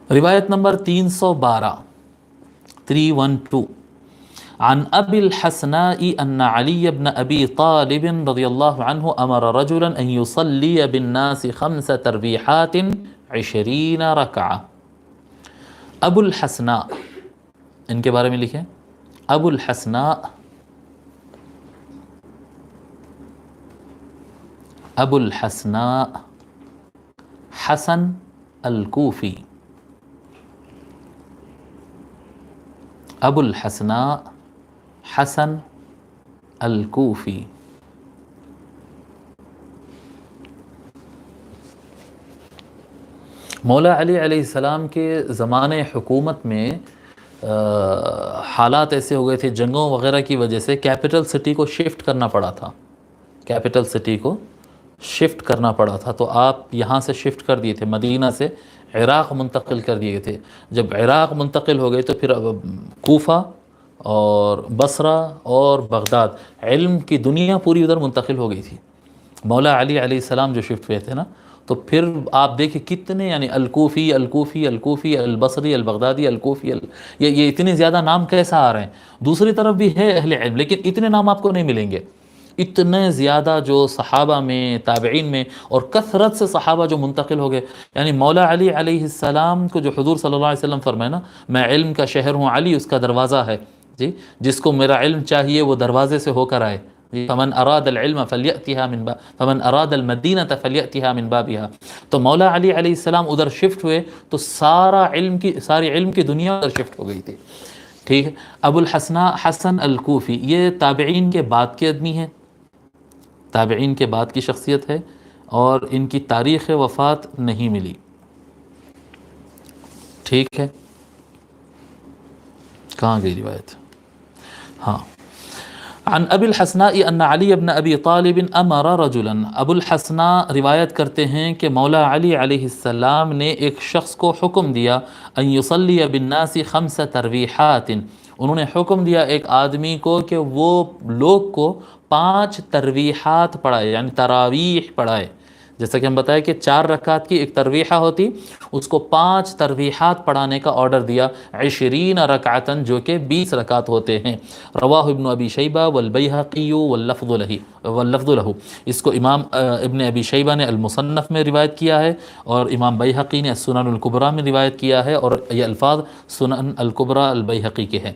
روایت نمبر 312 عن ابی الحسناء ان علی بن ابی طالب رضی اللہ عنہ امر رجلا ان یصلی بالناس 5 ترویحات 20 رکعہ۔ ابو الحسناء، ان کے بارے میں لکھیں، ابو الحسناء، ابو الحسناء حسن الکوفی، ابو الحسناء حسن الکوفی۔ مولا علی علیہ السلام کے زمانے حکومت میں حالات ایسے ہو گئے تھے، جنگوں وغیرہ کی وجہ سے کیپٹل سٹی کو شفٹ کرنا پڑا تھا، کیپٹل سٹی کو شفٹ کرنا پڑا تھا، تو آپ یہاں سے شفٹ کر دیے تھے، مدینہ سے عراق منتقل کر دیے تھے۔ جب عراق منتقل ہو گئے تو پھر کوفہ اور بصرہ اور بغداد، علم کی دنیا پوری ادھر منتقل ہو گئی تھی۔ مولا علی علیہ السلام جو شفٹ ہوئے تھے نا، تو پھر آپ دیکھیں کتنے، یعنی الکوفی الکوفی الکوفی البصری البغدادی الکوفی یہ اتنے زیادہ نام کیسا آ رہے ہیں؟ دوسری طرف بھی ہے اہل علم، لیکن اتنے نام آپ کو نہیں ملیں گے۔ اتنے زیادہ جو صحابہ میں، تابعین میں، اور کثرت سے صحابہ جو منتقل ہو گئے، یعنی مولا علی علیہ السلام کو جو حضور صلی اللہ علیہ وسلم فرمائے نا، میں علم کا شہر ہوں، علی اس کا دروازہ ہے، جی، جس کو میرا علم چاہیے وہ دروازے سے ہو کر آئے، فمن اراد العلم فلیأتها من باب فمن اراد المدینہ فلیأتها من بابها۔ تو مولا علی علیہ السلام ادھر شفٹ ہوئے تو ساری علم کی دنیا ادھر شفٹ ہو گئی تھی، ٹھیک ہے۔ ابو الحسناء حسن الکوفی یہ تابعین کے بعد کے آدمی ہیں، تابعین کے بعد کی شخصیت ہے، اور ان کی تاریخ وفات نہیں ملی، ٹھیک ہے۔ کہاں گئی روایت؟ ہاں، عن ابی الحسناء ان علی بن ابی طالب امر رجلا، ابو الحسناء روایت کرتے ہیں کہ مولا علی علیہ السلام نے ایک شخص کو حکم دیا، ان یصلی بالناس 5 ترویحات، انہوں نے حکم دیا ایک آدمی کو کہ وہ لوگ کو 5 ترویحات پڑھائے، یعنی تراویح پڑھائے۔ جیسا کہ ہم بتائے کہ 4 رکعت کی ایک ترویحہ ہوتی، اس کو 5 ترویحات پڑھانے کا آرڈر دیا، 20 رکعتاً، جو کہ 20 رکعت ہوتے ہیں۔ رواہ ابن ابی شیبہ والبیہقی واللفظ لہ، اس کو امام ابن ابی شیبہ نے المصنف میں روایت کیا ہے، اور امام بیہقی نے السنن الکبریٰ میں روایت کیا ہے، اور یہ الفاظ سنن الکبریٰ البیہقی کے ہیں۔